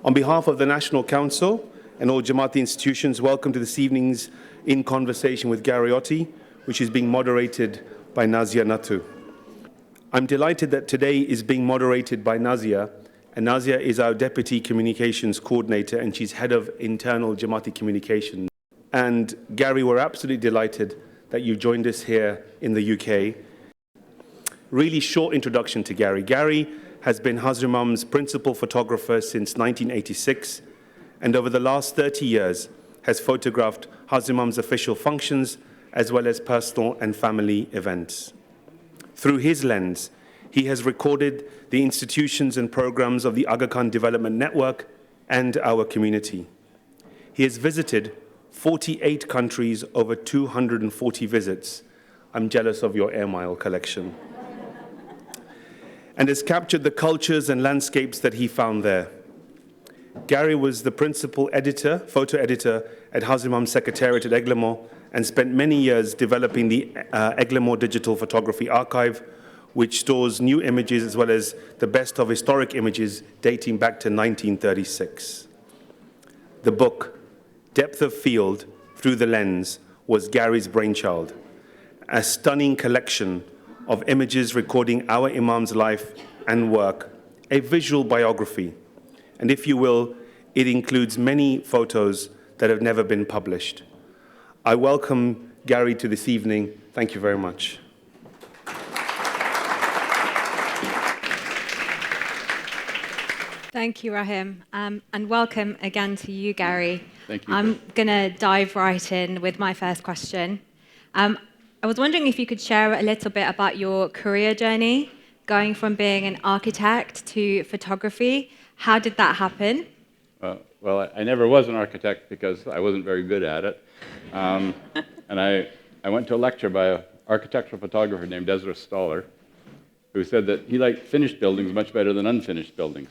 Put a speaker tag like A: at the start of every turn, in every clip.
A: On behalf of the National Council and all Jamaati institutions, welcome to this evening's In Conversation with Gary Otte, which is being moderated by Nazia Natu. I'm delighted that today is being moderated by Nazia, and Nazia is our Deputy Communications Coordinator, and she's Head of Internal Jamaati Communications. And Gary, we're absolutely delighted that you joined us here in the UK. Really short introduction to Gary. Gary has been Hazrat Imam's principal photographer since 1986, and over the last 30 years has photographed Hazrat Imam's official functions as well as personal and family events. Through his lens, he has recorded the institutions and programs of the Aga Khan Development Network and our community. He has visited 48 countries, over 240 visits. I'm jealous of your air mile collection. And has captured the cultures and landscapes that he found there. Gary was the principal editor, photo editor at Hazrat Imam Secretariat at Eglamoor, and spent many years developing the Eglamoor Digital Photography Archive, which stores new images as well as the best of historic images dating back to 1936. The book, Depth of Field Through the Lens, was Gary's brainchild, a stunning collection of images recording our Imam's life and work, a visual biography. And if you will, it includes many photos that have never been published. I welcome Gary to this evening. Thank you very much.
B: Thank you, Rahim, and welcome again to you, Gary.
C: Thank you.
B: I'm going to dive right in with my first question. I was wondering if you could share a little bit about your career journey, going from being an architect to photography. How did that happen?
C: Well, I never was an architect because I wasn't very good at it. And I went to a lecture by an architectural photographer named Ezra Stoller, who said that he liked finished buildings much better than unfinished buildings.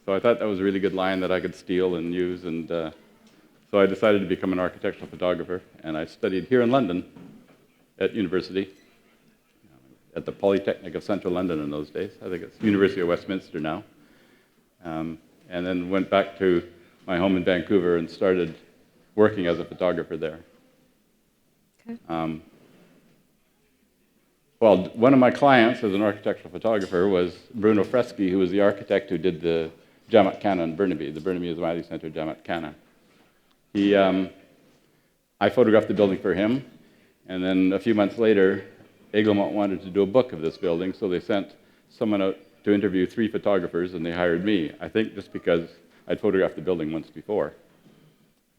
C: So I thought that was a really good line that I could steal and use, and so I decided to become an architectural photographer, and I studied here in London at university, at the Polytechnic of Central London in those days. I think it's University of Westminster now. And then went back to my home in Vancouver and started working as a photographer there.
B: Okay.
C: Well, one of my clients as an architectural photographer was Bruno Freschi, who was the architect who did the Jamat Khana in Burnaby, the Burnaby Ismaili Center Jamat Khana. I photographed the building for him, and then a few months later, Eglamoor wanted to do a book of this building, so they sent someone out to interview 3 photographers, and they hired me, I think just because I'd photographed the building once before.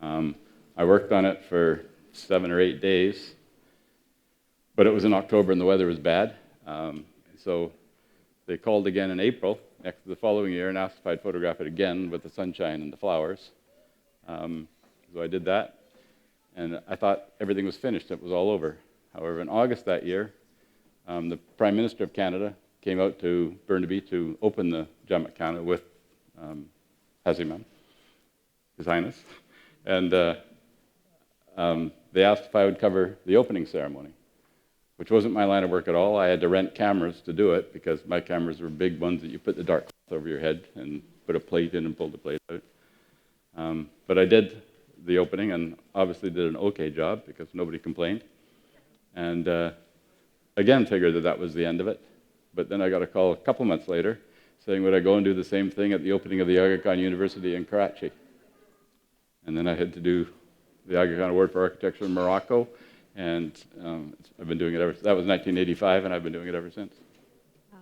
C: I worked on it for 7 or 8 days, but it was in October and the weather was bad, so they called again in April, the following year, and asked if I'd photograph it again with the sunshine and the flowers. So I did that, and I thought everything was finished, it was all over. However, in August that year, the Prime Minister of Canada came out to Burnaby to open the Jamat Khana with Hazrat Imam, His Highness, and they asked if I would cover the opening ceremony, which wasn't my line of work at all. I had to rent cameras to do it because my cameras were big ones that you put the dark cloth over your head and put a plate in and pull the plate out. But I did the opening and obviously did an okay job because nobody complained. And again figured that that was the end of it. But then I got a call a couple months later saying would I go and do the same thing at the opening of the Aga Khan University in Karachi. And then I had to do the Aga Khan Award for Architecture in Morocco, and I've been doing it ever. That was 1985, and I've been doing it ever since.
B: Wow.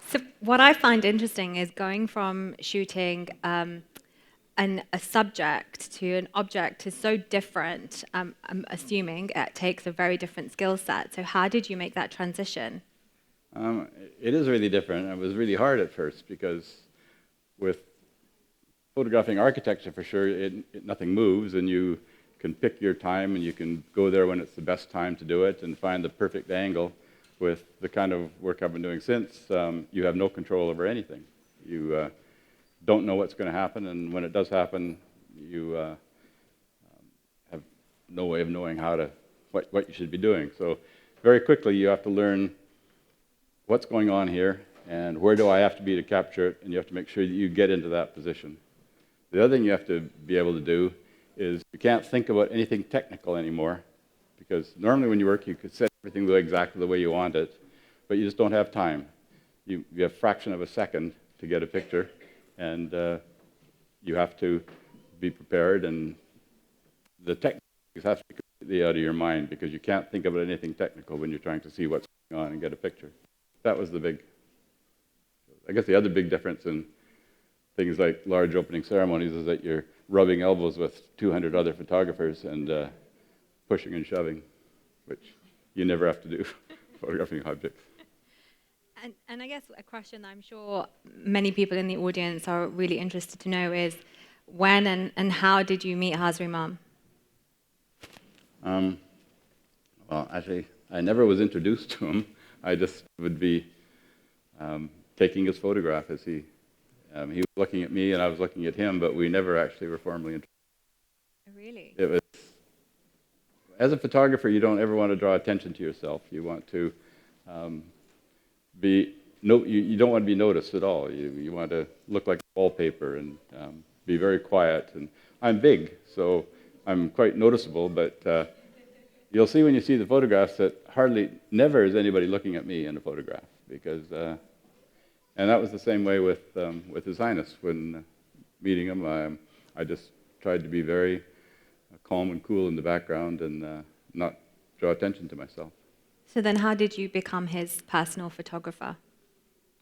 B: So what I find interesting is going from shooting a subject to an object is so different. I'm assuming it takes a very different skill set. So how did you make that transition?
C: It is really different. It was really hard at first because with photographing architecture, for sure, nothing moves, and you can pick your time, and you can go there when it's the best time to do it and find the perfect angle. With the kind of work I've been doing since, you have no control over anything. You don't know what's going to happen, and when it does happen, you have no way of knowing what you should be doing. So very quickly, you have to learn what's going on here, and where do I have to be to capture it, and you have to make sure that you get into that position. The other thing you have to be able to do is you can't think about anything technical anymore, because normally when you work, you could set everything exactly the way you want it, but you just don't have time. You have a fraction of a second to get a picture, and you have to be prepared, and the technical things have to be completely out of your mind, because you can't think about anything technical when you're trying to see what's going on and get a picture. That was the big, I guess the other big difference in things like large opening ceremonies is that you're rubbing elbows with 200 other photographers and pushing and shoving, which you never have to do photographing objects.
B: And I guess a question that I'm sure many people in the audience are really interested to know is, when and how did you meet Hazri Imam?
C: Well, actually, I never was introduced to him. I just would be taking his photograph as he was looking at me and I was looking at him, but we never actually were formally introduced.
B: Really?
C: It was, as a photographer, you don't ever want to draw attention to yourself. You want to you don't want to be noticed at all. You want to look like wallpaper and be very quiet. And I'm big, so I'm quite noticeable, but you'll see when you see the photographs that never is anybody looking at me in a photograph, because, and that was the same way with His Highness. When meeting him, I just tried to be very calm and cool in the background and not draw attention to myself.
B: So then how did you become his personal photographer?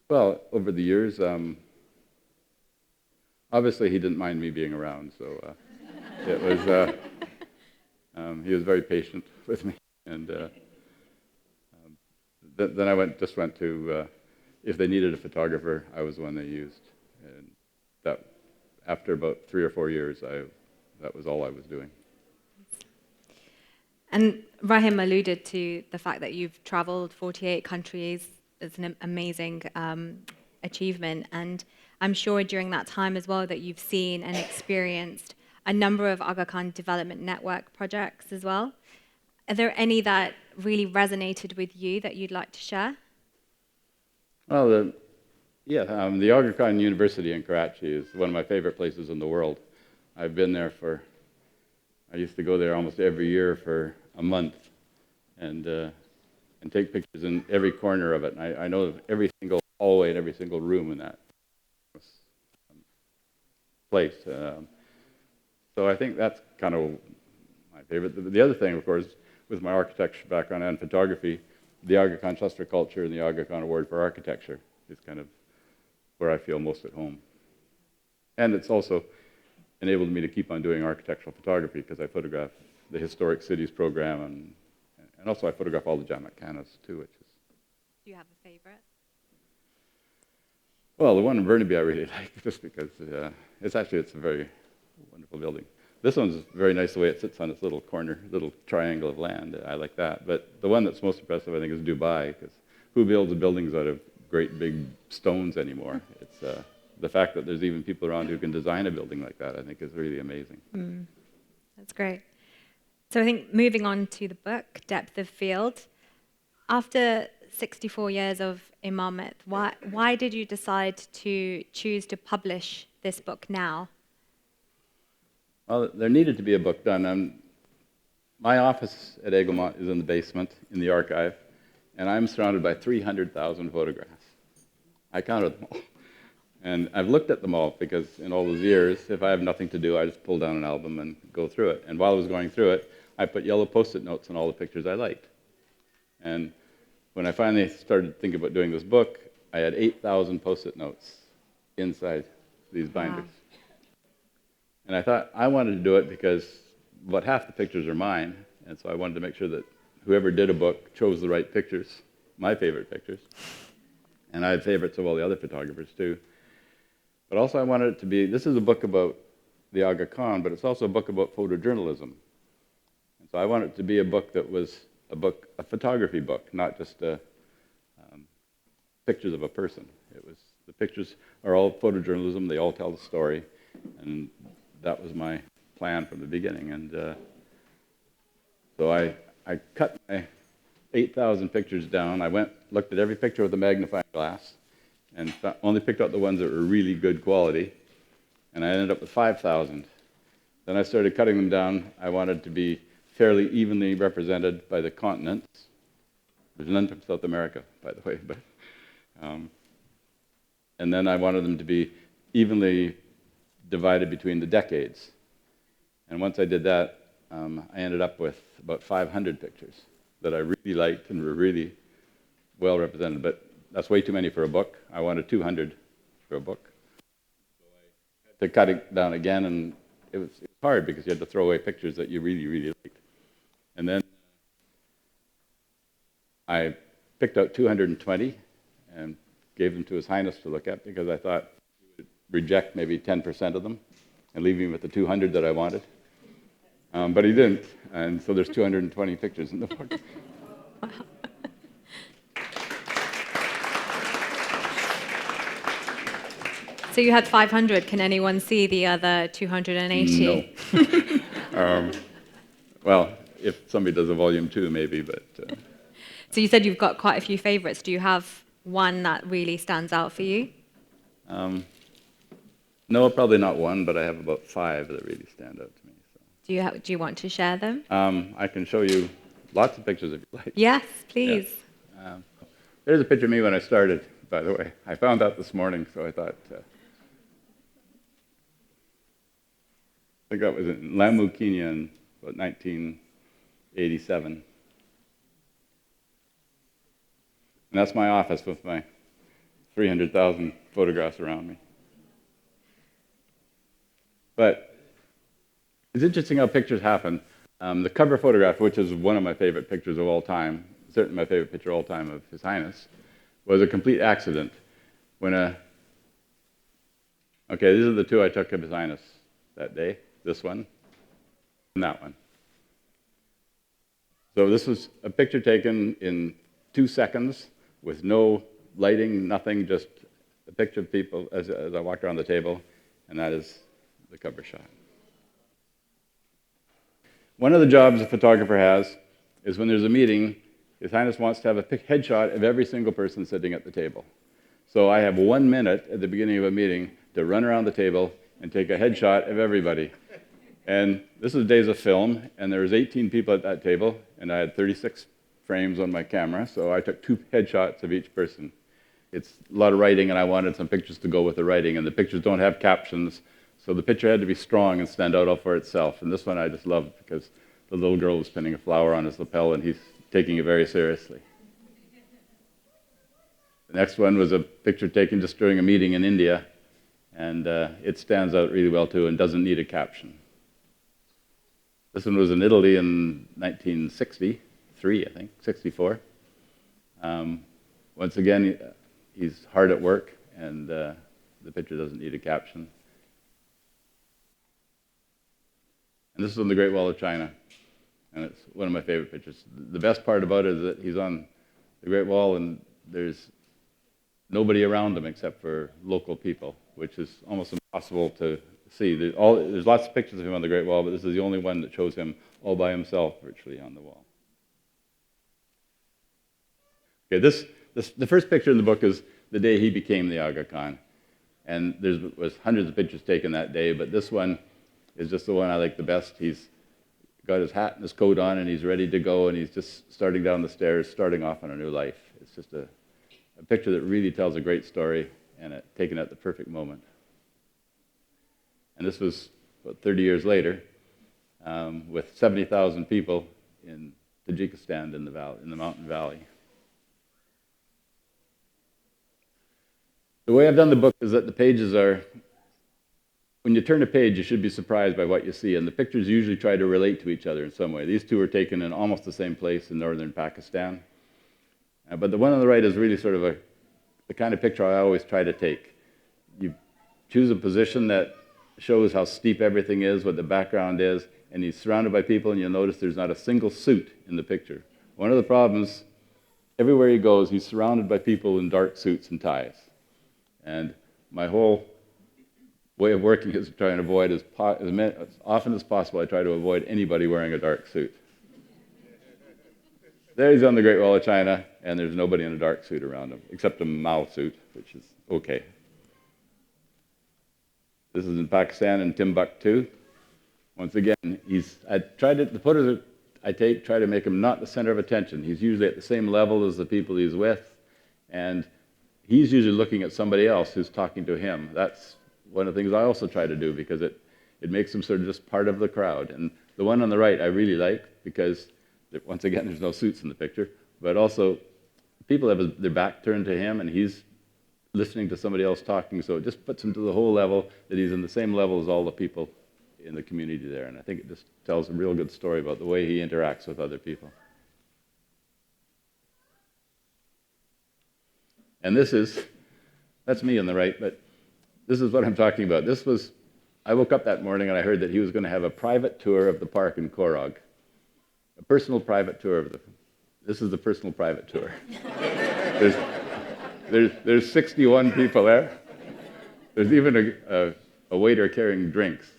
C: Well, over the years, obviously he didn't mind me being around, so it was, he was very patient with me. And then I just went to, if they needed a photographer, I was the one they used. And that, after about 3 or 4 years, that was all I was doing.
B: And Rahim alluded to the fact that you've traveled 48 countries. It's an amazing achievement. And I'm sure during that time as well that you've seen and experienced a number of Aga Khan Development Network projects as well. Are there any that really resonated with you that you'd like to share?
C: Well, the Aga Khan University in Karachi is one of my favorite places in the world. I've been there I used to go there almost every year for a month and take pictures in every corner of it. And I know every single hallway and every single room in that place. So I think that's kind of my favorite. The other thing, of course, with my architecture background and photography, the Aga Khan Cluster Culture and the Aga Khan Award for Architecture is kind of where I feel most at home. And it's also enabled me to keep on doing architectural photography, because I photograph the Historic Cities program, and also I photograph all the Jamat Khanas too, which is...
B: Do you have a favorite?
C: Well, the one in Burnaby I really like, just because it's a very wonderful building. This one's very nice the way it sits on its little corner, little triangle of land. I like that. But the one that's most impressive, I think, is Dubai, because who builds buildings out of great big stones anymore? It's the fact that there's even people around who can design a building like that, I think, is really amazing.
B: That's great. So I think moving on to the book, Depth of Field. After 64 years of imamate, why did you decide to choose to publish this book now?
C: Well, there needed to be a book done. My office at Eaglemont is in the basement, in the archive, and I'm surrounded by 300,000 photographs. I counted them all. And I've looked at them all, because in all those years, if I have nothing to do, I just pull down an album and go through it. And while I was going through it, I put yellow Post-it notes on all the pictures I liked. And when I finally started thinking about doing this book, I had 8,000 Post-it notes inside these binders. Wow. And I thought I wanted to do it because about half the pictures are mine, and so I wanted to make sure that whoever did a book chose the right pictures, my favorite pictures. And I had favorites of all the other photographers too. But also I wanted it to be, this is a book about the Aga Khan, but it's also a book about photojournalism. And so I wanted it to be a book that was a photography book, not just pictures of a person. The pictures are all photojournalism, they all tell the story, and that was my plan from the beginning. And so I cut my 8,000 pictures down. I went looked at every picture with a magnifying glass, and only picked out the ones that were really good quality, and I ended up with 5,000. Then I started cutting them down. I wanted to be fairly evenly represented by the continents. There's none from South America, by the way, but and then I wanted them to be evenly divided between the decades. And once I did that, I ended up with about 500 pictures that I really liked and were really well represented. But that's way too many for a book. I wanted 200 for a book. So I had to cut it down again, and it was hard because you had to throw away pictures that you really, really liked. And then I picked out 220 and gave them to His Highness to look at because I thought he would reject maybe 10% of them and leave me with the 200 that I wanted. But he didn't, and so there's 220 pictures in the book.
B: So you had 500. Can anyone see the other 280?
C: No. Well, if somebody does a volume 2, maybe, but...
B: So you said you've got quite a few favorites. Do you have one that really stands out for you?
C: No, probably not one, but I have about 5 that really stand out to me. So.
B: Do you want to share them?
C: I can show you lots of pictures if you like.
B: Yes, please.
C: Yeah. There's a picture of me when I started, by the way. I found that this morning, so I thought... I think that was in Lamu, Kenya in about 1987. And that's my office with my 300,000 photographs around me. But it's interesting how pictures happen. The cover photograph, which is one of my favorite pictures of all time, certainly my favorite picture of all time of His Highness, was a complete accident. Okay, these are the 2 I took of His Highness that day. This one and that one. So this was a picture taken in 2 seconds with no lighting, nothing, just a picture of people as I walked around the table, and that is the cover shot. One of the jobs a photographer has is when there's a meeting, His Highness wants to have a headshot of every single person sitting at the table. So I have 1 minute at the beginning of a meeting to run around the table and take a headshot of everybody. And this is days of film, and there was 18 people at that table, and I had 36 frames on my camera, so I took 2 headshots of each person. It's a lot of writing, and I wanted some pictures to go with the writing, and the pictures don't have captions, so the picture had to be strong and stand out all for itself. And this one I just loved because the little girl was pinning a flower on his lapel, and he's taking it very seriously. The next one was a picture taken just during a meeting in India, and it stands out really well too and doesn't need a caption. This one was in Italy in 1963, I think, 64. Once again, he's hard at work, and the picture doesn't need a caption. And this is on the Great Wall of China, and it's one of my favorite pictures. The best part about it is that he's on the Great Wall, and there's nobody around him except for local people, which is almost impossible to see. There's lots of pictures of him on the Great Wall, but this is the only one that shows him all by himself, virtually, on the wall. Okay, the first picture in the book is the day he became the Aga Khan. And there was hundreds of pictures taken that day, but this one is just the one I like the best. He's got his hat and his coat on, and he's ready to go, and he's just starting down the stairs, starting off on a new life. It's just a picture that really tells a great story, and taken at the perfect moment. And this was about 30 years later, with 70,000 people in Tajikistan in the mountain valley. The way I've done the book is that the pages are, when you turn a page, you should be surprised by what you see, and the pictures usually try to relate to each other in some way. These 2 were taken in almost the same place in northern Pakistan. But the one on the right is really sort of the kind of picture I always try to take. You choose a position that shows how steep everything is, what the background is, and he's surrounded by people, and you'll notice there's not a single suit in the picture. One of the problems, everywhere he goes, he's surrounded by people in dark suits and ties. And my whole way of working is to try and avoid, as often as possible, I try to avoid anybody wearing a dark suit. There he's on the Great Wall of China, and there's nobody in a dark suit around him, except a Mao suit, which is okay. This is in Pakistan, in Timbuktu. Once again, the photos I take try to make him not the center of attention. He's usually at the same level as the people he's with, and he's usually looking at somebody else who's talking to him. That's one of the things I also try to do, because it makes him sort of just part of the crowd. And the one on the right I really like, because once again, there's no suits in the picture, but also people have their back turned to him, and he's listening to somebody else talking, so it just puts him to the whole level, that he's in the same level as all the people in the community there. And I think it just tells a real good story about the way he interacts with other people. And that's me on the right, but this is what I'm talking about. I woke up that morning and I heard that he was going to have a private tour of the park in Korog. A personal private tour this is the personal private tour. There's 61 people there. There's even a waiter carrying drinks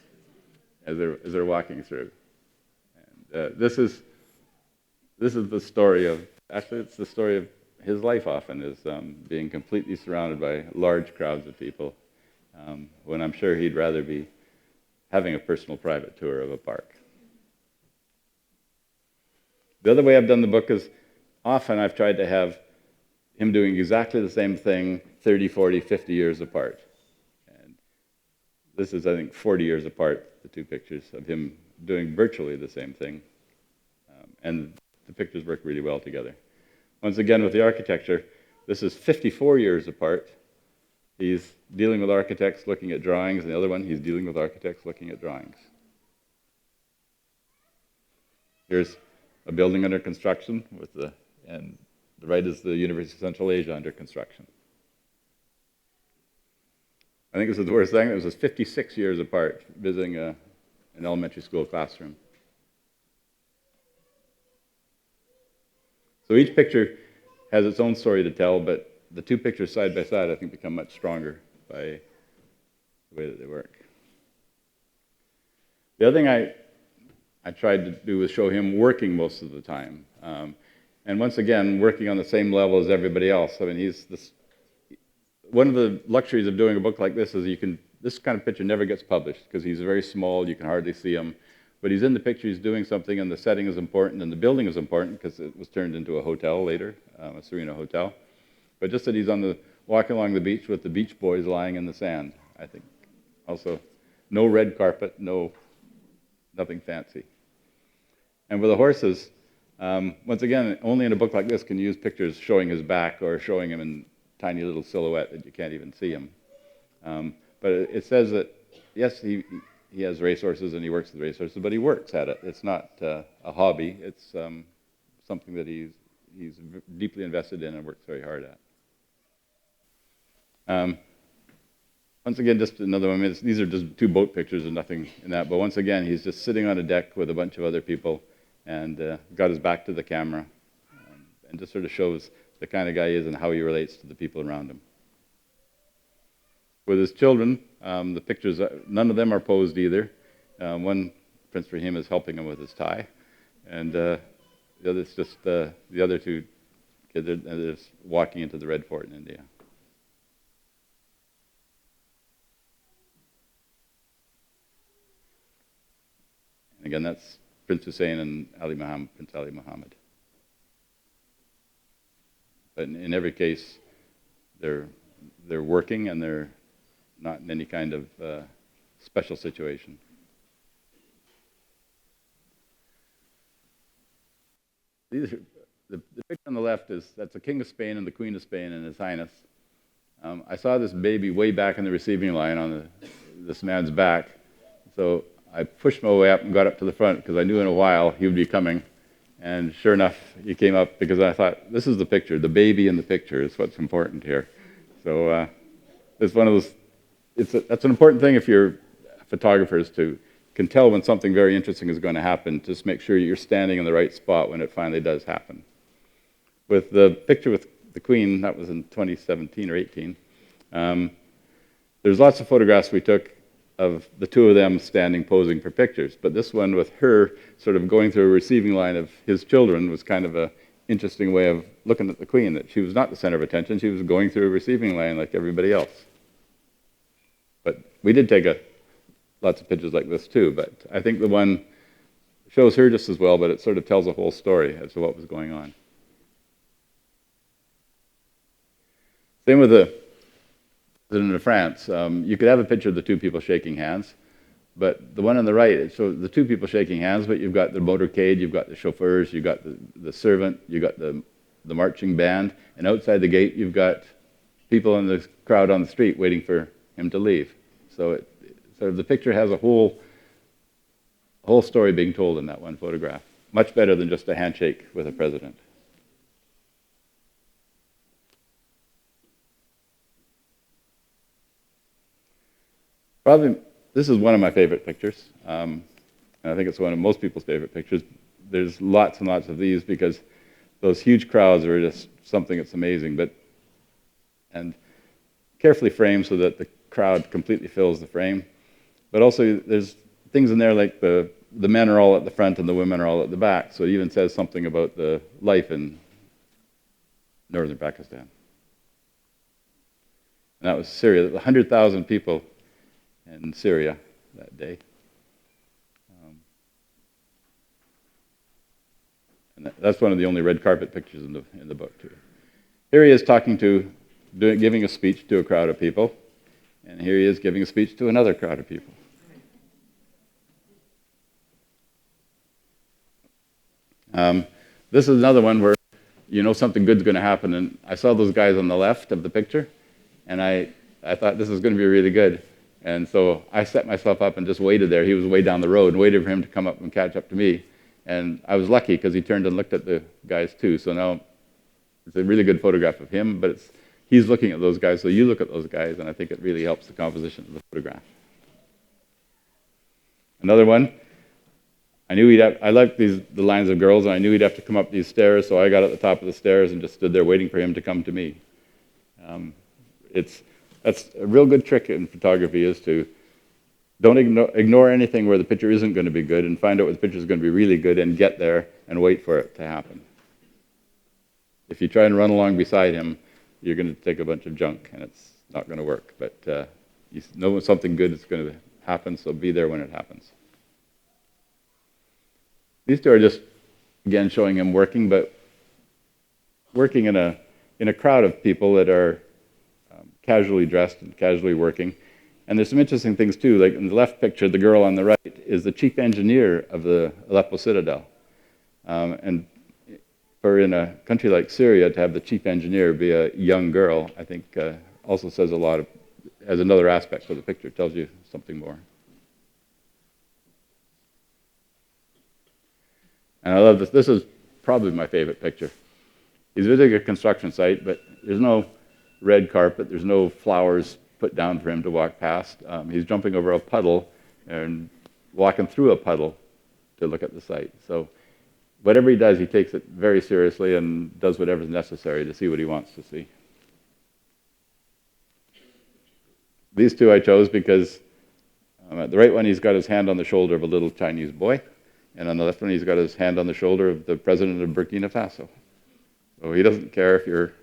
C: as they're walking through. And this is the story of, actually it's the story of his life often, is being completely surrounded by large crowds of people, when I'm sure he'd rather be having a personal private tour of a park. The other way I've done the book is, often I've tried to have him doing exactly the same thing 30, 40, 50 years apart. And this is, I think, 40 years apart, the two pictures of him doing virtually the same thing. And the pictures work really well together. Once again, with the architecture, this is 54 years apart. He's dealing with architects looking at drawings, and the other one, he's dealing with architects looking at drawings. Here's a building under construction, and the right is the University of Central Asia under construction. I think this is the worst thing. It was 56 years apart, visiting an elementary school classroom. So each picture has its own story to tell, but the two pictures side by side, I think, become much stronger by the way that they work. The other thing I tried to do was show him working most of the time. And once again, working on the same level as everybody else. I mean, one of the luxuries of doing a book like this is this kind of picture never gets published, because he's very small, you can hardly see him. But he's in the picture, he's doing something, and the setting is important, and the building is important, because it was turned into a hotel later, a Serena hotel. But just that he's walking along the beach with the Beach Boys lying in the sand, I think. Also, no red carpet, nothing fancy. And with the horses, once again, only in a book like this can you use pictures showing his back or showing him in tiny little silhouette that you can't even see him. But it says that, yes, he has racehorses and he works with racehorses, but he works at it. It's not a hobby. It's something that he's deeply invested in and works very hard at. Once again, just another one. I mean, these are just two boat pictures and nothing in that. But once again, he's just sitting on a deck with a bunch of other people and got his back to the camera, and just sort of shows the kind of guy he is and how he relates to the people around him. With his children, the pictures, none of them are posed either. One, Prince Rahim, is helping him with his tie, and the other's just the other two kids are just walking into the Red Fort in India. And again, that's Prince Hussein and Prince Ali Muhammad. But in every case, they're working and they're not in any kind of special situation. The picture on the left that's the King of Spain and the Queen of Spain and His Highness. I saw this baby way back in the receiving line on this man's back, so I pushed my way up and got up to the front because I knew in a while he would be coming. And sure enough, he came up because I thought, this is the picture. The baby in the picture is what's important here. So it's one of those. That's an important thing if you're photographers can tell when something very interesting is going to happen. Just make sure you're standing in the right spot when it finally does happen. With the picture with the Queen, that was in 2017 or 18. There's lots of photographs we took of the two of them standing posing for pictures, but this one with her sort of going through a receiving line of his children was kind of an interesting way of looking at the Queen, that she was not the center of attention. She was going through a receiving line like everybody else. But we did take lots of pictures like this too, but I think the one shows her just as well, but it sort of tells a whole story as to what was going on. Same with the President of France. You could have a picture of the two people shaking hands, but the one on the right, it shows the two people shaking hands, but you've got the motorcade, you've got the chauffeurs, you've got the servant, you've got the marching band, and outside the gate you've got people in the crowd on the street waiting for him to leave. So the picture has a whole story being told in that one photograph. Much better than just a handshake with a president. Probably, this is one of my favorite pictures. And I think it's one of most people's favorite pictures. There's lots and lots of these because those huge crowds are just something that's amazing. And carefully framed so that the crowd completely fills the frame. But also there's things in there like the men are all at the front and the women are all at the back. So it even says something about the life in northern Pakistan. And that was Syria. 100,000 people in Syria that day. And that's one of the only red carpet pictures in the book too. Here he is giving a speech to a crowd of people, and here he is giving a speech to another crowd of people. This is another one where you know something good's going to happen, and I saw those guys on the left of the picture, and I thought this is going to be really good. And so I set myself up and just waited there. He was way down the road, and waited for him to come up and catch up to me. And I was lucky because he turned and looked at the guys too. So now it's a really good photograph of him, but he's looking at those guys, so you look at those guys, and I think it really helps the composition of the photograph. Another one, I liked the lines of girls, and I knew he'd have to come up these stairs, so I got at the top of the stairs and just stood there waiting for him to come to me. That's a real good trick in photography, is to don't ignore anything where the picture isn't going to be good and find out where the picture is going to be really good and get there and wait for it to happen. If you try and run along beside him, you're going to take a bunch of junk and it's not going to work. But you know something good is going to happen, so be there when it happens. These two are just, again, showing him working, but working in a crowd of people that are casually dressed and casually working. And there's some interesting things too, like in the left picture, the girl on the right is the chief engineer of the Aleppo citadel. And for in a country like Syria to have the chief engineer be a young girl, I think also says a lot as another aspect of the picture, tells you something more. And I love this. This is probably my favorite picture. He's visiting a construction site, but there's no red carpet, there's no flowers put down for him to walk past. He's jumping over a puddle and walking through a puddle to look at the site. So whatever he does, he takes it very seriously and does whatever's necessary to see what he wants to see. These two I chose because at the right one, he's got his hand on the shoulder of a little Chinese boy, and on the left one, he's got his hand on the shoulder of the president of Burkina Faso. So he doesn't care if you're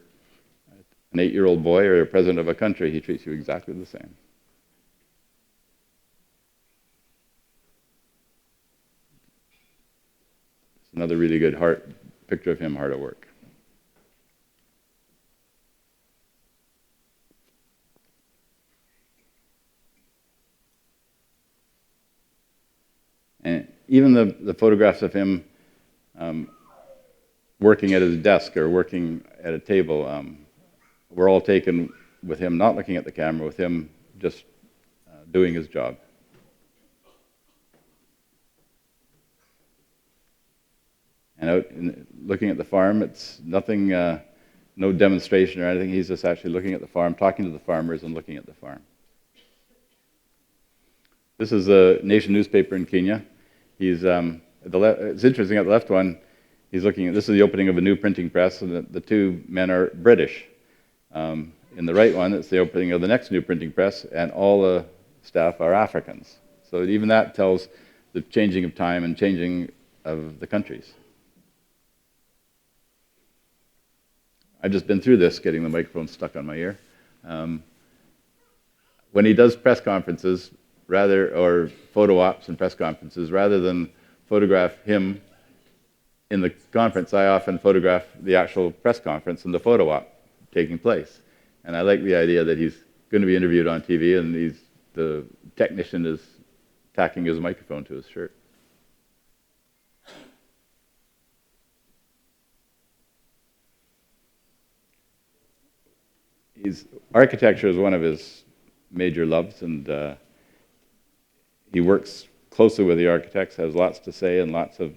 C: an 8-year-old boy or a president of a country, he treats you exactly the same. It's another really good picture of him hard at work. And even the photographs of him working at his desk or working at a table, were all taken with him not looking at the camera, with him just doing his job. And out looking at the farm, it's nothing, no demonstration or anything. He's just actually looking at the farm, talking to the farmers and looking at the farm. This is a nation newspaper in Kenya. He's it's interesting, at the left one, he's looking at, this is the opening of a new printing press, and the two men are British. In the right one, it's the opening of the next new printing press, and all the staff are Africans. So even that tells the changing of time and changing of the countries. I've just been through this, getting the microphone stuck on my ear. When he does press conferences, or photo ops and press conferences, rather than photograph him in the conference, I often photograph the actual press conference and the photo op taking place. And I like the idea that he's going to be interviewed on TV and the technician is tacking his microphone to his shirt. Architecture is one of his major loves, and he works closely with the architects, has lots to say and lots of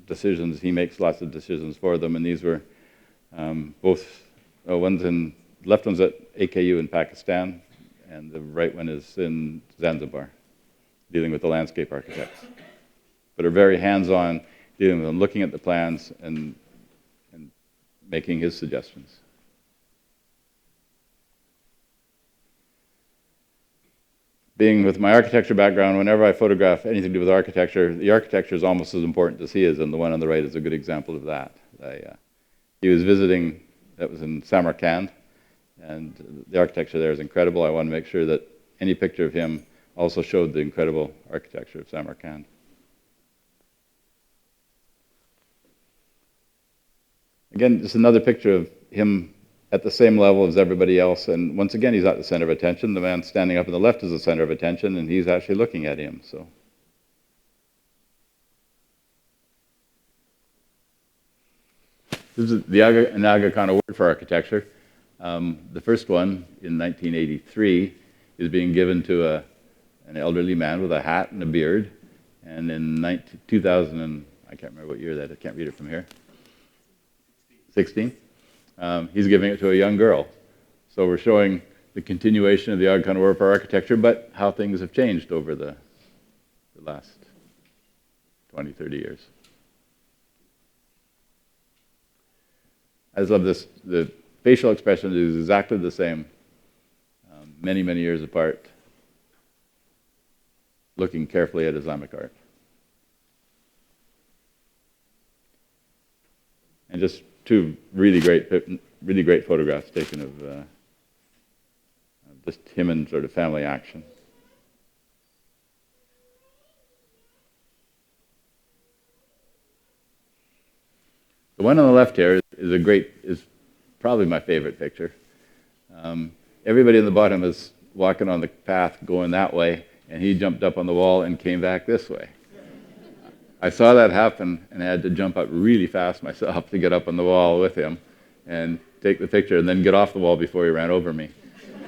C: decisions. He makes lots of decisions for them, and these were both, left one's at AKU in Pakistan, and the right one is in Zanzibar, dealing with the landscape architects. But are very hands-on, dealing with them, looking at the plans and making his suggestions. Being with my architecture background, whenever I photograph anything to do with architecture, the architecture is almost as important as he is, and the one on the right is a good example of that. He was visiting, that was in Samarkand, and the architecture there is incredible. I want to make sure that any picture of him also showed the incredible architecture of Samarkand. Again, just another picture of him at the same level as everybody else, and once again, he's at the center of attention. The man standing up on the left is the center of attention, and he's actually looking at him. So, this is the Aga kind of word for architecture. The first one in 1983 is being given to an elderly man with a hat and a beard, and in 2000, I can't remember what year that. I can't read it from here. 16. He's giving it to a young girl. So we're showing the continuation of the Aga kind of word for architecture, but how things have changed over the last 20, 30 years. I just love this. The facial expression is exactly the same, many, many years apart, looking carefully at Islamic art. And just two really great photographs taken of just him in sort of family action. The one on the left here is probably my favorite picture. Everybody in the bottom is walking on the path going that way, and he jumped up on the wall and came back this way. I saw that happen and I had to jump up really fast myself to get up on the wall with him and take the picture and then get off the wall before he ran over me.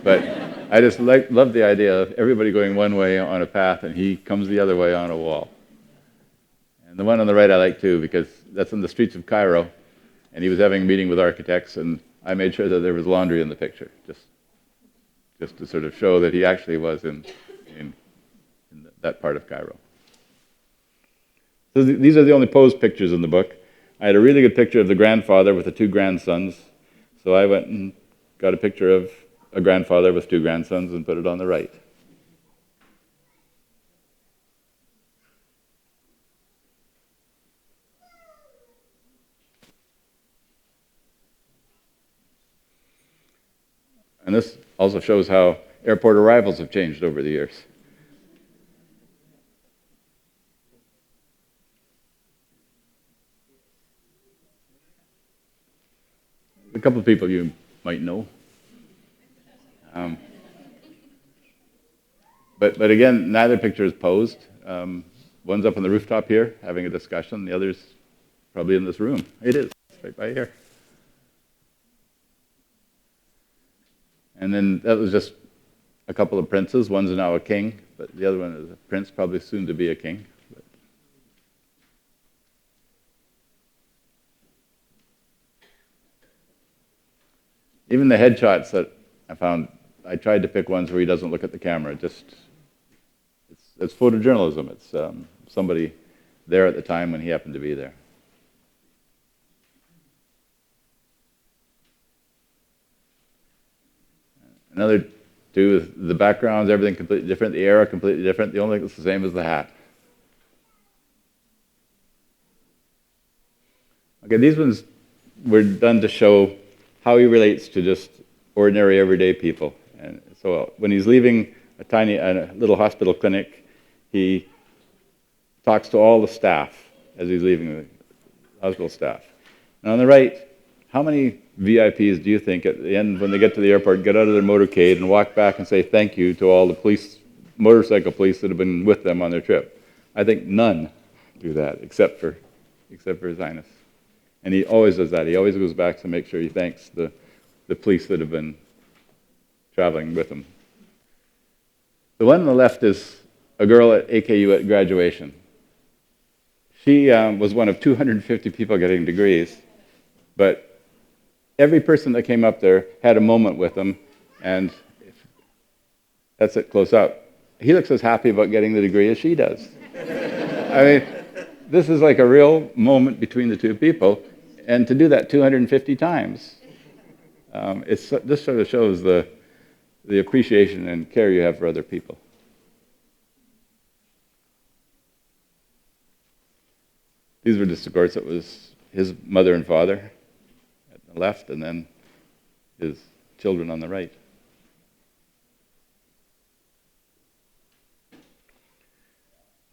C: But I just love the idea of everybody going one way on a path and he comes the other way on a wall. And the one on the right I like too, because that's in the streets of Cairo, and he was having a meeting with architects, and I made sure that there was laundry in the picture, just to sort of show that he actually was in that part of Cairo. So these are the only posed pictures in the book. I had a really good picture of the grandfather with the two grandsons, so I went and got a picture of a grandfather with two grandsons and put it on the right. And this also shows how airport arrivals have changed over the years. A couple of people you might know. But again, neither picture is posed. One's up on the rooftop here having a discussion. The other's probably in this room. It is, right by here. And then that was just a couple of princes. One's now a king, but the other one is a prince, probably soon to be a king. But even the headshots that I found, I tried to pick ones where he doesn't look at the camera. It's photojournalism. It's somebody there at the time when he happened to be there. Another two is the backgrounds, everything completely different, the era completely different. The only thing that's the same is the hat. Okay, these ones were done to show how he relates to just ordinary, everyday people. And so when he's leaving a little hospital clinic, he talks to all the staff as he's leaving the hospital staff. And on the right, how many VIPs do you think at the end, when they get to the airport, get out of their motorcade and walk back and say thank you to all the police, motorcycle police that have been with them on their trip? I think none do that, except for His Highness. And he always does that. He always goes back to make sure he thanks the police that have been traveling with him. The one on the left is a girl at AKU at graduation. She was one of 250 people getting degrees, but every person that came up there had a moment with him, and that's it close up. He looks as happy about getting the degree as she does. I mean, this is like a real moment between the two people, and to do that 250 times, this sort of shows the appreciation and care you have for other people. These were just, of course, it was his mother and father at the left, and then his children on the right.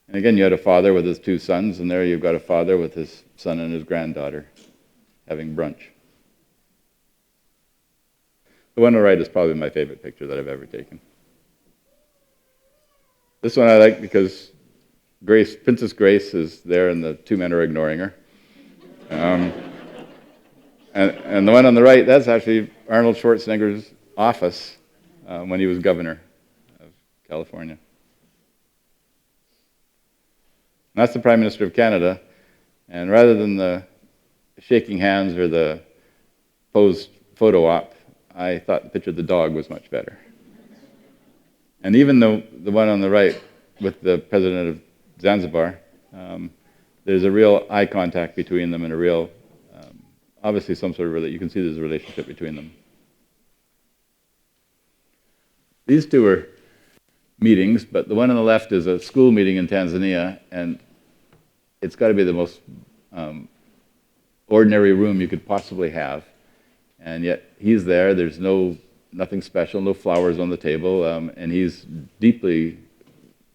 C: And again, you had a father with his two sons, and there you've got a father with his son and his granddaughter having brunch. The one on the right is probably my favorite picture that I've ever taken. This one I like because Princess Grace is there and the two men are ignoring her. And the one on the right, that's actually Arnold Schwarzenegger's office when he was governor of California. And that's the Prime Minister of Canada. And rather than the shaking hands or the posed photo op, I thought the picture of the dog was much better. And even the one on the right with the president of Zanzibar, there's a real eye contact between them and a real, obviously some sort of, you can see there's a relationship between them. These two are meetings, but the one on the left is a school meeting in Tanzania, and it's got to be the most ordinary room you could possibly have. And yet he's there, there's nothing special, no flowers on the table, and he's deeply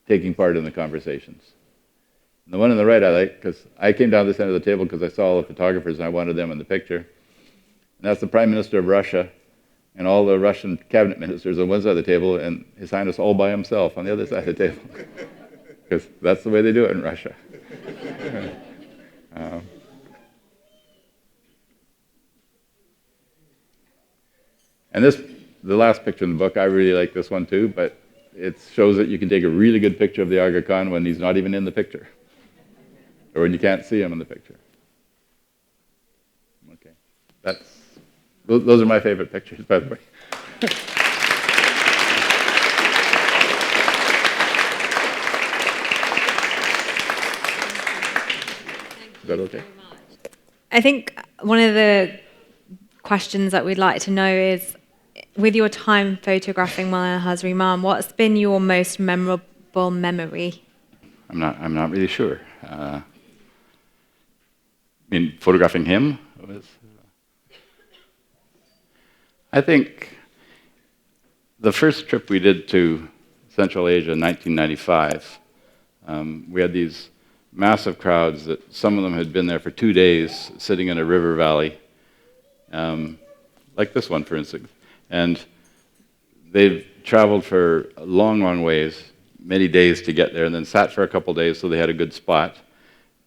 C: taking part in the conversations. And the one on the right I like, because I came down to the center of the table because I saw all the photographers and I wanted them in the picture. And that's the Prime Minister of Russia and all the Russian cabinet ministers on one side of the table, and His Highness all by himself on the other side of the table. Because that's the way they do it in Russia. And the last picture in the book, I really like this one too, but it shows that you can take a really good picture of the Aga Khan when he's not even in the picture, or when you can't see him in the picture. Okay, those are my favorite pictures, by the way. Is that okay?
B: I think one of the questions that we'd like to know is, with your time photographing Maulana Hazrat Imam, what's been your most memorable memory?
C: I'm not really sure. I mean, photographing him was. I think the first trip we did to Central Asia in 1995, we had these massive crowds that some of them had been there for 2 days, sitting in a river valley, like this one, for instance. And they've traveled for long, long ways, many days to get there, and then sat for a couple days so they had a good spot.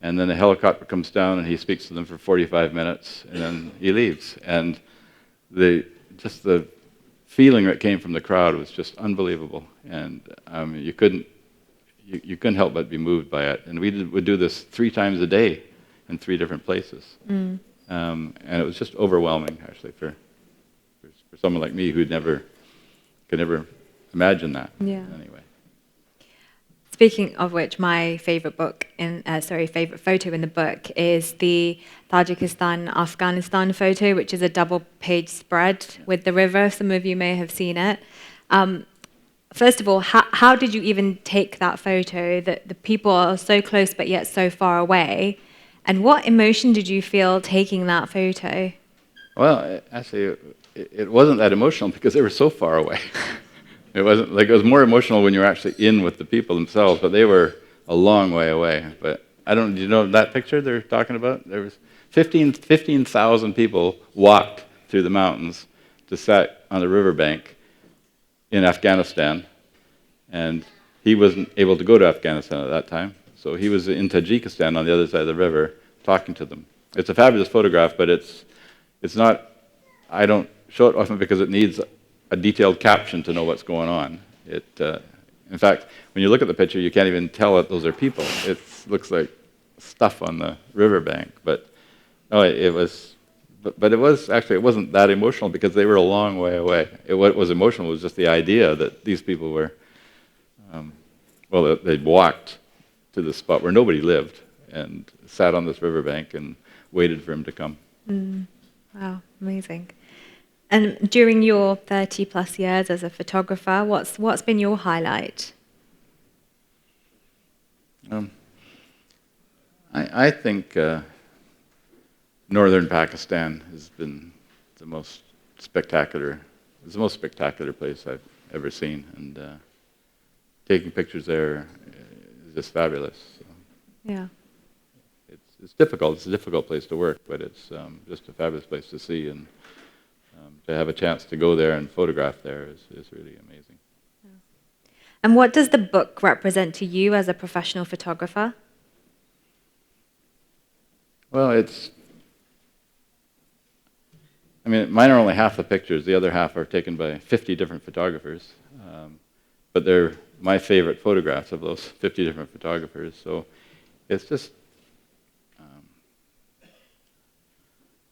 C: And then the helicopter comes down and he speaks to them for 45 minutes, and then he leaves. And just the feeling that came from the crowd was just unbelievable. And you couldn't help but be moved by it. And we would do this 3 times a day in 3 different places. And it was just overwhelming, actually, for someone like me who could never imagine that.
B: Yeah.
C: Anyway.
B: Speaking of which, my favorite favorite photo in the book is the Tajikistan-Afghanistan photo, which is a double-page spread with the river. Some of you may have seen it. First of all, how did you even take that photo? That the people are so close but yet so far away. And what emotion did you feel taking that photo?
C: Well, actually, it wasn't that emotional because they were so far away. It wasn't like it was more emotional when you were actually in with the people themselves, but they were a long way away. But I don't. Do you know that picture they're talking about? There was 15,000 people walked through the mountains to sit on the riverbank in Afghanistan, and he wasn't able to go to Afghanistan at that time, so he was in Tajikistan on the other side of the river talking to them. It's a fabulous photograph, but it's not. I don't show it often because it needs a detailed caption to know what's going on. In fact, when you look at the picture, you can't even tell that those are people. It looks like stuff on the riverbank, but no, it was. But it was actually, it wasn't that emotional because they were a long way away. What was emotional was just the idea that these people were, they'd walked to the spot where nobody lived and sat on this riverbank and waited for him to come.
B: Wow, amazing. And during your 30 plus years as a photographer, what's been your highlight?
C: I think northern Pakistan has been the most spectacular. It's the most spectacular place I've ever seen, and taking pictures there is just fabulous. So
B: Yeah.
C: it's difficult. It's a difficult place to work, but it's just a fabulous place to see, and to have a chance to go there and photograph there is really amazing.
B: And what does the book represent to you as a professional photographer?
C: Well, mine are only half the pictures. The other half are taken by 50 different photographers. But they're my favorite photographs of those 50 different photographers. So it's just,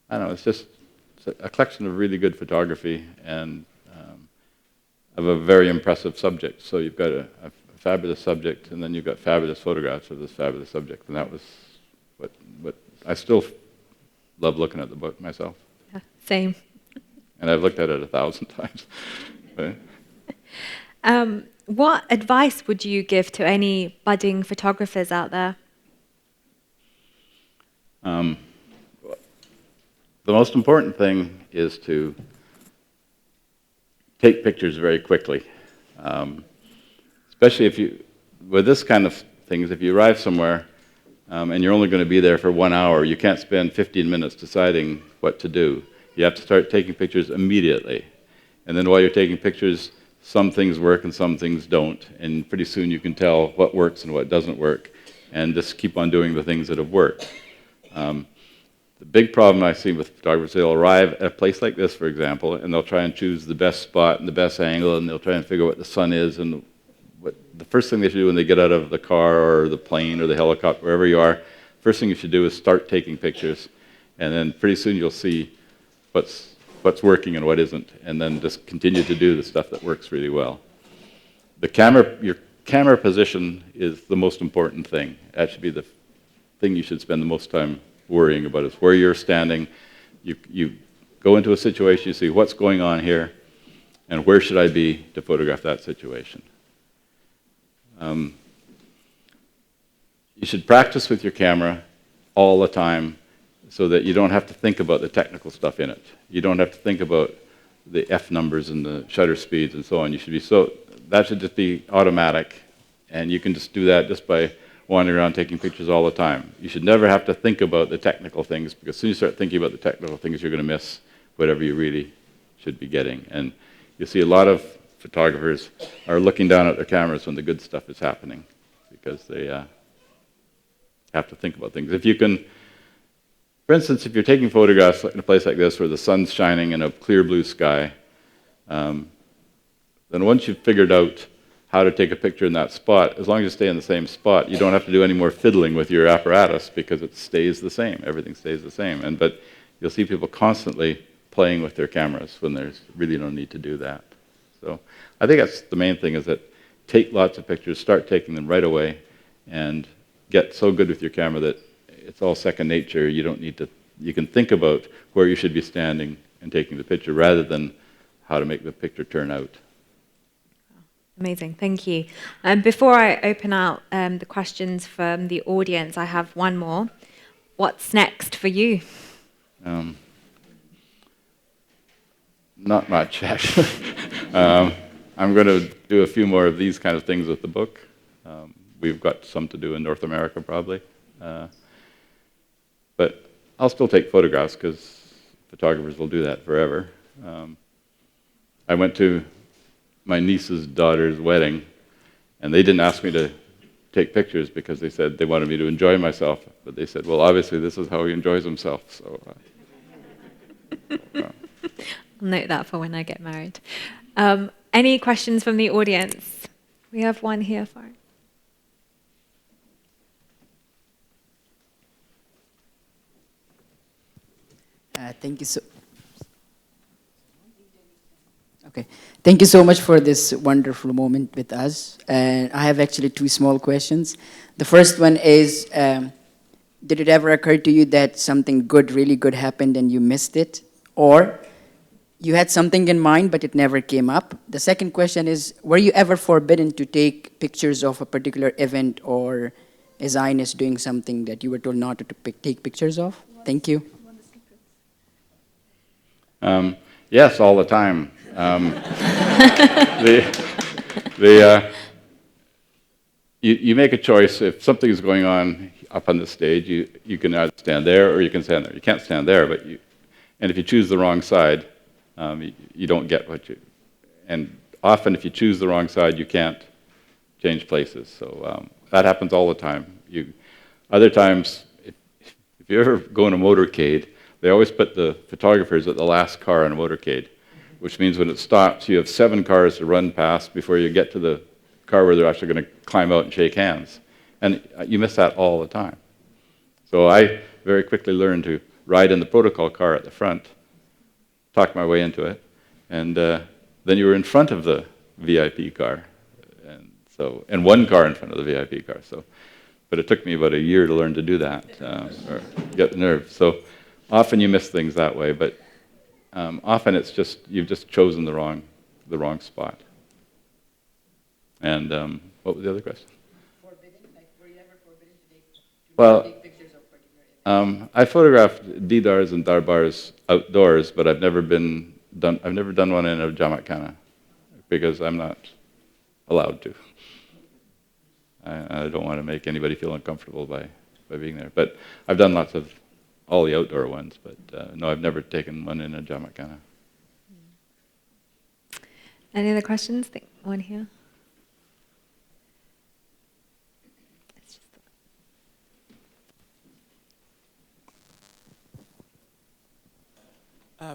C: I don't know, it's a collection of really good photography and of a very impressive subject. So you've got a fabulous subject, and then you've got fabulous photographs of this fabulous subject. And that was what I still love looking at the book myself.
B: Yeah, same.
C: And I've looked at it 1,000 times. But,
B: what advice would you give to any budding photographers out there?
C: the most important thing is to take pictures very quickly. Especially with this kind of things, if you arrive somewhere and you're only going to be there for 1 hour, you can't spend 15 minutes deciding what to do. You have to start taking pictures immediately. And then while you're taking pictures, some things work and some things don't. And pretty soon you can tell what works and what doesn't work, and just keep on doing the things that have worked. The big problem I see with photographers, they'll arrive at a place like this, for example, and they'll try and choose the best spot and the best angle, and they'll try and figure out what the sun is. And the first thing they should do when they get out of the car or the plane or the helicopter, wherever you are, first thing you should do is start taking pictures. And then pretty soon you'll see what's working and what isn't, and then just continue to do the stuff that works really well. Your camera position is the most important thing. That should be the thing you should spend the most time worrying about, is where you're standing. You go into a situation, you see what's going on here, and where should I be to photograph that situation. You should practice with your camera all the time so that you don't have to think about the technical stuff in it. You don't have to think about the F numbers and the shutter speeds and so on. That should just be automatic, and you can just do that just by wandering around taking pictures all the time. You should never have to think about the technical things, because as soon as you start thinking about the technical things, you're going to miss whatever you really should be getting. And you see a lot of photographers are looking down at their cameras when the good stuff is happening, because they have to think about things. If you can, for instance, if you're taking photographs in a place like this where the sun's shining in a clear blue sky, then once you've figured out how to take a picture in that spot, as long as you stay in the same spot, you don't have to do any more fiddling with your apparatus, because it stays the same. Everything stays the same. But you'll see people constantly playing with their cameras when there's really no need to do that. So I think that's the main thing, is that take lots of pictures, start taking them right away, and get so good with your camera that it's all second nature. You don't need to, you can think about where you should be standing and taking the picture rather than how to make the picture turn out.
B: Amazing, thank you. Before I open out the questions from the audience, I have one more. What's next for you?
C: Not much, actually. I'm going to do a few more of these kind of things with the book. We've got some to do in North America, probably. But I'll still take photographs, because photographers will do that forever. I went to my niece's daughter's wedding, and they didn't ask me to take pictures because they said they wanted me to enjoy myself. But they said, well, obviously, this is how he enjoys himself. So,
B: I'll note that for when I get married. Any questions from the audience? We have one here, Farah.
D: Thank you so. Okay, thank you so much for this wonderful moment with us. And I have actually two small questions. The first one is, did it ever occur to you that something good, really good happened and you missed it? Or you had something in mind but it never came up? The second question is, were you ever forbidden to take pictures of a particular event or His Highness doing something that you were told not to take pictures of? Thank you.
C: yes, all the time. You make a choice. If something is going on up on the stage, you can either stand there or you can stand there. You can't stand there, and if you choose the wrong side, you don't get what you. And often, if you choose the wrong side, you can't change places. So that happens all the time. Other times, if you ever go in a motorcade, they always put the photographers at the last car on a motorcade, which means when it stops, you have 7 cars to run past before you get to the car where they're actually going to climb out and shake hands. And you miss that all the time. So I very quickly learned to ride in the protocol car at the front, talk my way into it, and then you were in front of the VIP car, and 1 car in front of the VIP car. But it took me about a year to learn to do that, or get the nerve. So often you miss things that way, but often it's just you've just chosen the wrong spot. And what was the other question?
D: Forbidden? Like, were you ever forbidden to take pictures of particular events?
C: I photographed Didars and Darbars outdoors, but I've never done one in a Jamat Khana because I'm not allowed to. I don't want to make anybody feel uncomfortable by being there. But I've done lots of all the outdoor ones, but no, I've never taken one in a Jamat Khana.
B: Any other questions? Think one here.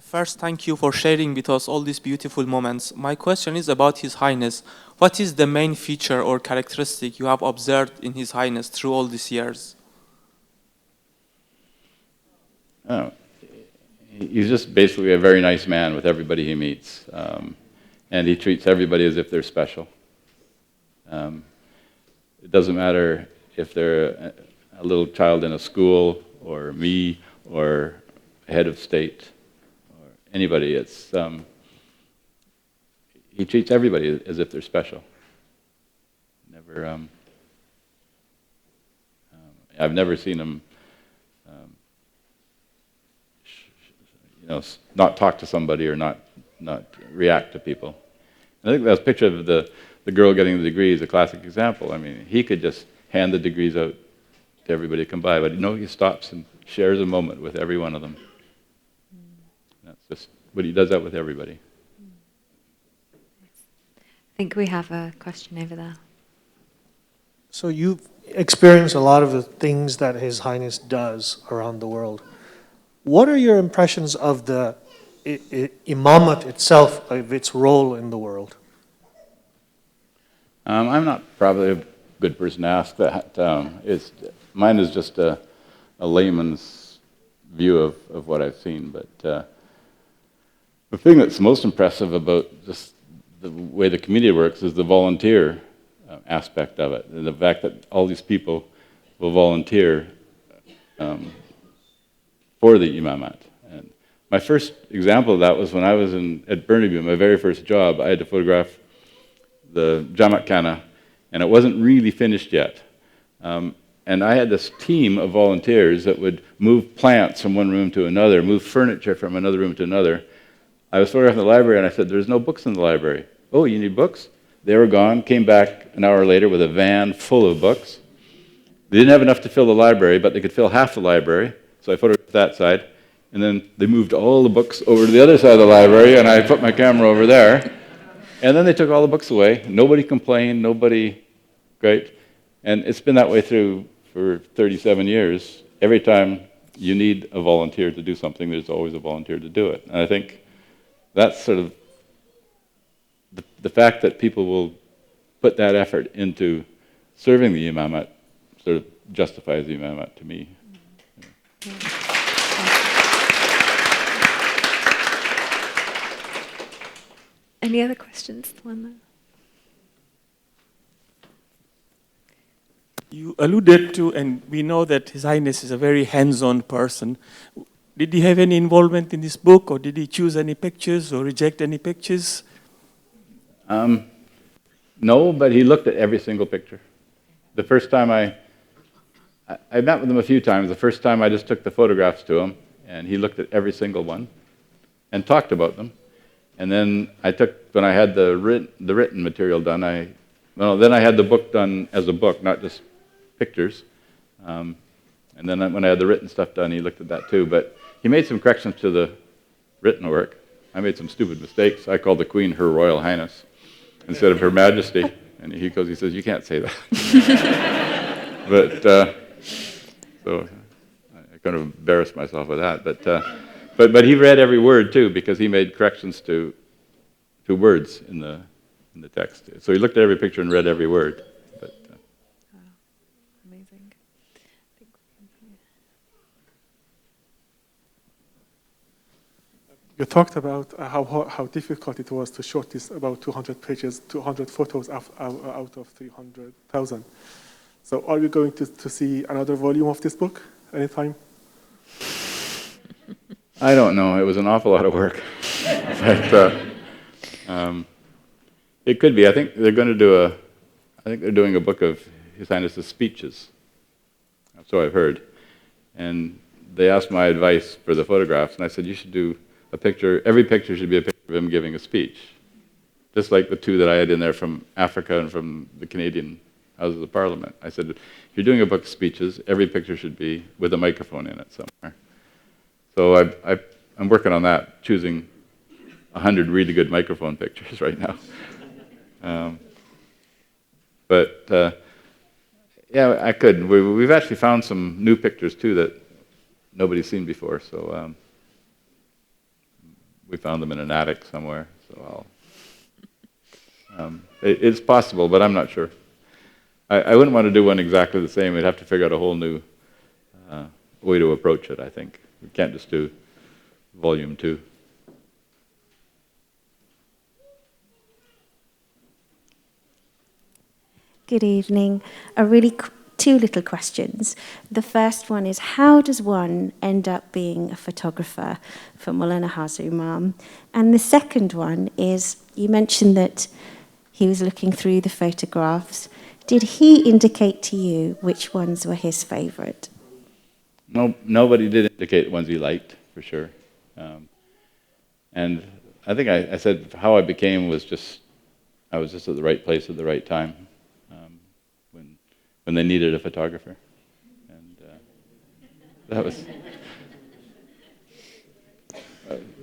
E: First, thank you for sharing with us all these beautiful moments. My question is about His Highness. What is the main feature or characteristic you have observed in His Highness through all these years?
C: Oh, he's just basically a very nice man with everybody he meets, and he treats everybody as if they're special. It doesn't matter if they're a little child in a school, or me, or a head of state, or anybody. He treats everybody as if they're special. I've never seen him not talk to somebody or not react to people. And I think that picture of the girl getting the degree is a classic example. I mean, he could just hand the degrees out to everybody to come by, but he stops and shares a moment with every one of them. That's just what he does that with everybody.
B: I think we have a question over there.
F: So you've experienced a lot of the things that His Highness does around the world. What are your impressions of the imamate itself, of its role in the world?
C: I'm not probably a good person to ask that. Mine is just a layman's view of what I've seen. But the thing that's most impressive about just the way the community works is the volunteer aspect of it, and the fact that all these people will volunteer for the imamat. And my first example of that was when I was at Burnaby, my very first job. I had to photograph the Jamat Khana, and it wasn't really finished yet. And I had this team of volunteers that would move plants from one room to another, move furniture from another room to another, I was photographing the library, and I said, there's no books in the library. Oh, you need books? They were gone, came back an hour later with a van full of books. They didn't have enough to fill the library, but they could fill half the library, so I photographed that side. And then they moved all the books over to the other side of the library, and I put my camera over there. And then they took all the books away. Nobody complained, nobody, great. And it's been that way through for 37 years. Every time you need a volunteer to do something, there's always a volunteer to do it. And I think that's sort of the fact that people will put that effort into serving the imamat sort of justifies the imamat to me.
B: Any other questions? One there.
G: You alluded to, and we know that His Highness is a very hands-on person. Did he have any involvement in this book, or did he choose any pictures or reject any pictures?
C: No, but he looked at every single picture. The first time I met with him a few times. The first time I just took the photographs to him, and he looked at every single one and talked about them. And then when I had the written material done, then I had the book done as a book, not just pictures. And then when I had the written stuff done, he looked at that too. But he made some corrections to the written work. I made some stupid mistakes. I called the Queen Her Royal Highness instead of Her Majesty. And he says, you can't say that. But, so I kind of embarrassed myself with that. But he read every word too, because he made corrections to words in the text. So he looked at every picture and read every word. But,
B: Wow. Amazing.
H: You talked about how difficult it was to short this about 200 pages, 200 photos out of 300,000. So are we going to see another volume of this book anytime?
C: I don't know. It was an awful lot of work. But, it could be. I think they're going to do I think they're doing a book of His Highness's speeches. So I've heard. And they asked my advice for the photographs, and I said, you should do a picture. Every picture should be a picture of him giving a speech. Just like the two that I had in there from Africa and from the Canadian Houses of Parliament. I said, if you're doing a book of speeches, every picture should be with a microphone in it somewhere. So I'm working on that, choosing 100 really good microphone pictures right now. Yeah, I could. We've actually found some new pictures too that nobody's seen before. So we found them in an attic somewhere. So it's possible, but I'm not sure. I wouldn't want to do one exactly the same. We'd have to figure out a whole new way to approach it, I think. We can't just do volume 2.
I: Good evening. Two little questions. The first one is, how does one end up being a photographer for Maulana Haza Imam? And the second one is, you mentioned that he was looking through the photographs. Did he indicate to you which ones were his favorite?
C: No, nobody did indicate the ones he liked, for sure. And I think I said how I became was I was just at the right place at the right time when they needed a photographer. And that was...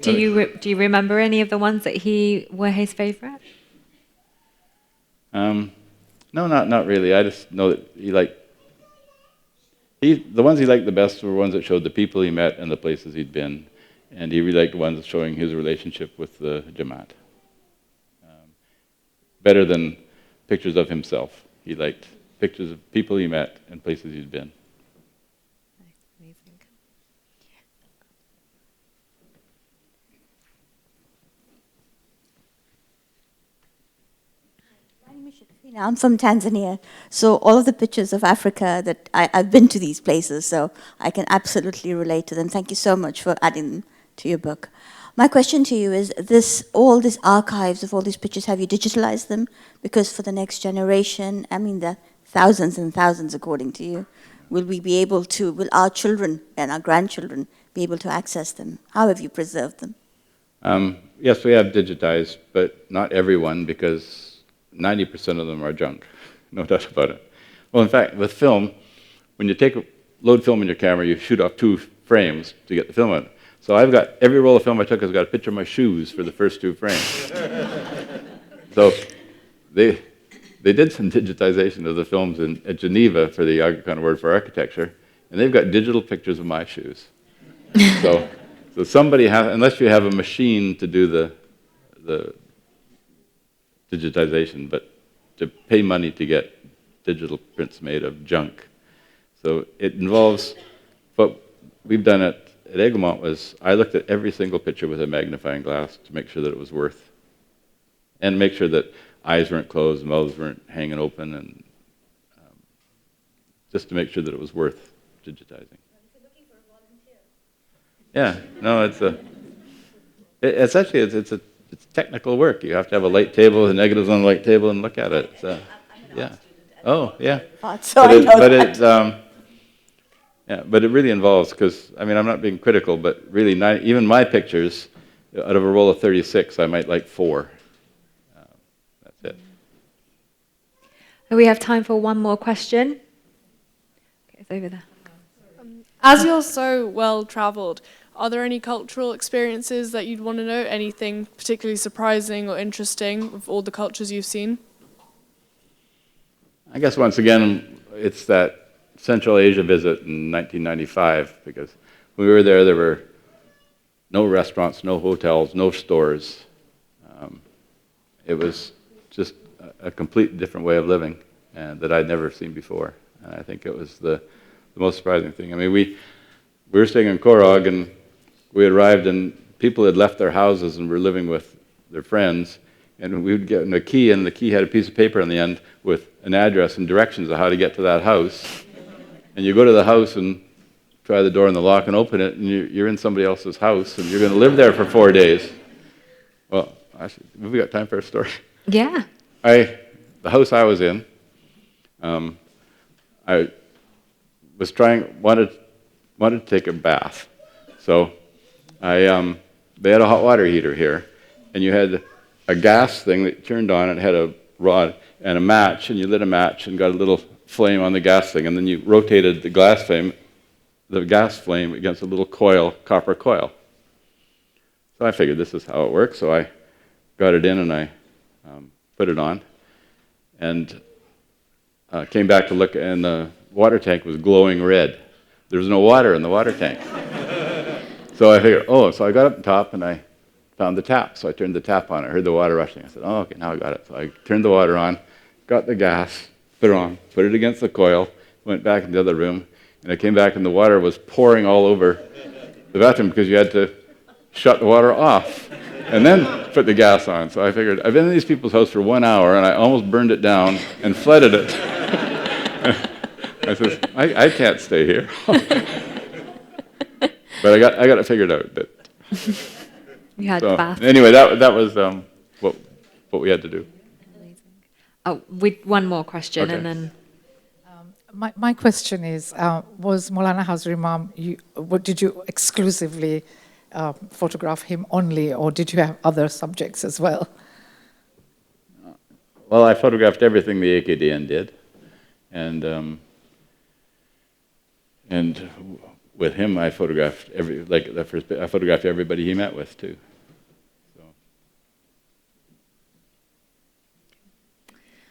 B: Do you remember any of the ones that were his favorite?
C: No, not really. I just know that he liked... the ones he liked the best were ones that showed the people he met and the places he'd been. And he really liked the ones showing his relationship with the Jamaat. Better than pictures of himself. He liked pictures of people he met and places he'd been.
B: Amazing.
J: I'm from Tanzania, so all of the pictures of Africa that I've been to these places, so I can absolutely relate to them. Thank you so much for adding them to your book. My question to you is, all these archives of all these pictures, have you digitalized them? Because for the next generation, I mean, the thousands and thousands according to you, will our children and our grandchildren be able to access them? How have you preserved them?
C: Yes, we have digitized, but not everyone, because 90% of them are junk, no doubt about it. Well, in fact, with film, when you load film in your camera, you shoot off 2 frames to get the film out. So I've got, every roll of film I took has got a picture of my shoes for the first 2 frames. So they did some digitization of the films at Geneva for the Algonquin Award for Architecture, and they've got digital pictures of my shoes. So somebody has, unless you have a machine to do the digitization, but to pay money to get digital prints made of junk. So it involves, what we've done at Eglemont was, I looked at every single picture with a magnifying glass to make sure that it was worth, and make sure that eyes weren't closed, mouths weren't hanging open, and just to make sure that it was worth digitizing. Yeah, no, it's technical work. You have to have a light table, the negatives on the light table, and look at it. Yeah. Oh, yeah. But it really involves, because, I mean, I'm not being critical, but really, even my pictures, out of a roll of 36, I might like 4. That's it.
B: We have time for one more question. Okay, it's over there.
K: As you're so well-traveled, are there any cultural experiences that you'd want to know? Anything particularly surprising or interesting with all the cultures you've seen?
C: I guess once again, it's that Central Asia visit in 1995, because when we were there were no restaurants, no hotels, no stores. It was just a complete different way of living, and that I'd never seen before. And I think it was the most surprising thing. I mean, we were staying in Korog, and we arrived, and people had left their houses and were living with their friends, and we would get a key, and the key had a piece of paper on the end with an address and directions of how to get to that house. And you go to the house and try the door and the lock and open it, and you're in somebody else's house, and you're going to live there for 4 days. Well, actually, have we got time for a story?
B: Yeah.
C: The house I was in, I was wanted to take a bath. So they had a hot water heater here, and you had a gas thing that turned on, and it had a rod and a match, and you lit a match and got a little flame on the gas thing, and then you rotated the gas flame against a little coil, copper coil. So I figured this is how it works, so I got it in and I put it on, and came back to look, and the water tank was glowing red. There was no water in the water tank. So I figured, so I got up top and I found the tap. So I turned the tap on. I heard the water rushing. I said, oh, okay, now I got it. So I turned the water on, got the gas, put it on, put it against the coil, went back in the other room, and I came back and the water was pouring all over the bathroom because you had to shut the water off and then put the gas on. So I figured, I've been in these people's house for 1 hour and I almost burned it down and flooded it. I said, I can't stay here. But I got it figured out.
B: You had the bath.
C: Anyway, that was what we had to do.
B: Amazing. Oh, one more question,
C: Okay.
B: and then.
L: My question is, was Maulana Hazar Imam, did you exclusively photograph him only, or did you have other subjects as well?
C: Well, I photographed everything the AKDN did, and with him, I photographed I photographed everybody he met with too. So.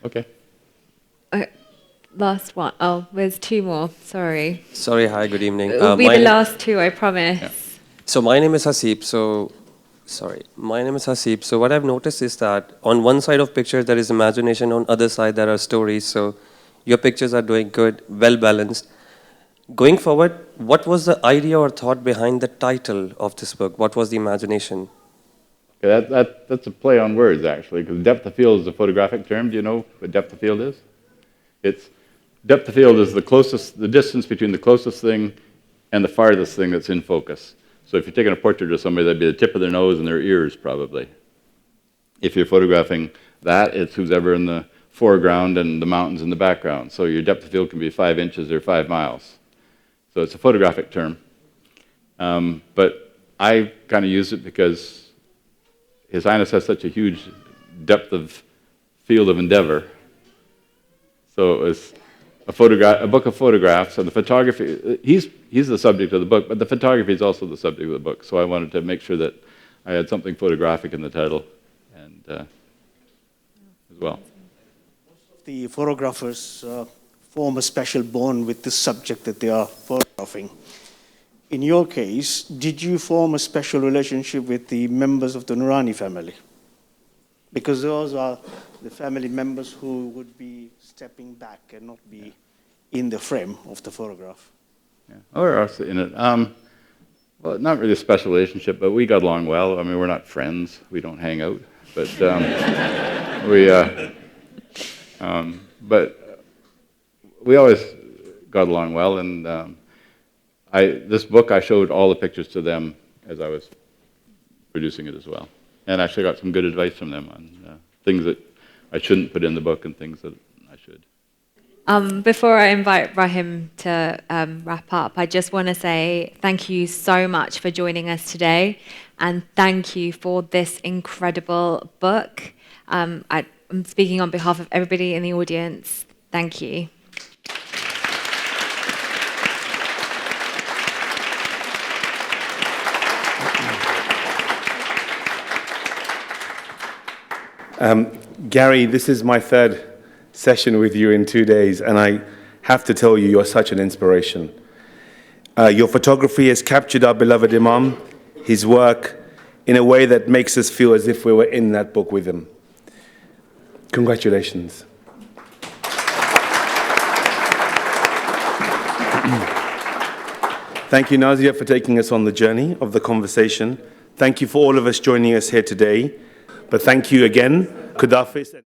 C: Okay.
B: Last one. Oh, there's 2 more. Sorry.
M: Sorry, hi, good evening.
B: It will be the last 2, I promise.
M: Yeah. So my name is Hasib. My name is Hasib. So what I've noticed is that on one side of pictures, there is imagination. On other side, there are stories. So your pictures are doing good, well balanced. Going forward, what was the idea or thought behind the title of this book? What was the imagination?
C: Okay, that's a play on words, actually, because depth of field is a photographic term. Do you know what depth of field is? Depth of field is the distance between the closest thing and the farthest thing that's in focus. So if you're taking a portrait of somebody, that'd be the tip of their nose and their ears, probably. If you're photographing that, it's who's ever in the foreground and the mountains in the background. So your depth of field can be 5 inches or 5 miles. So it's a photographic term. But I kind of use it because His Highness has such a huge depth of field of endeavor. So it was a book of photographs, and the photography, he's the subject of the book, but the photography is also the subject of the book. So I wanted to make sure that I had something photographic in the title and as well.
N: The photographers form a special bond with the subject that they are photographing. In your case, did you form a special relationship with the members of the Noorani family? Because those are the family members who would be stepping back and not be in the frame of the photograph.
C: Yeah. Or also in it. Well, not really a special relationship, but we got along well. I mean, we're not friends. We don't hang out. But we always got along well. And this book, I showed all the pictures to them as I was producing it as well. And actually got some good advice from them on things that I shouldn't put in the book and things that I should.
B: Before I invite Rahim to wrap up, I just want to say thank you so much for joining us today, and thank you for this incredible book. I'm speaking on behalf of everybody in the audience. Thank you.
A: Gary, this is my third session with you in 2 days, and I have to tell you, you're such an inspiration. Your photography has captured our beloved Imam, his work, in a way that makes us feel as if we were in that book with him. Congratulations. Thank you, Nazia, for taking us on the journey of the conversation. Thank you for all of us joining us here today. But thank you again, Khudafis.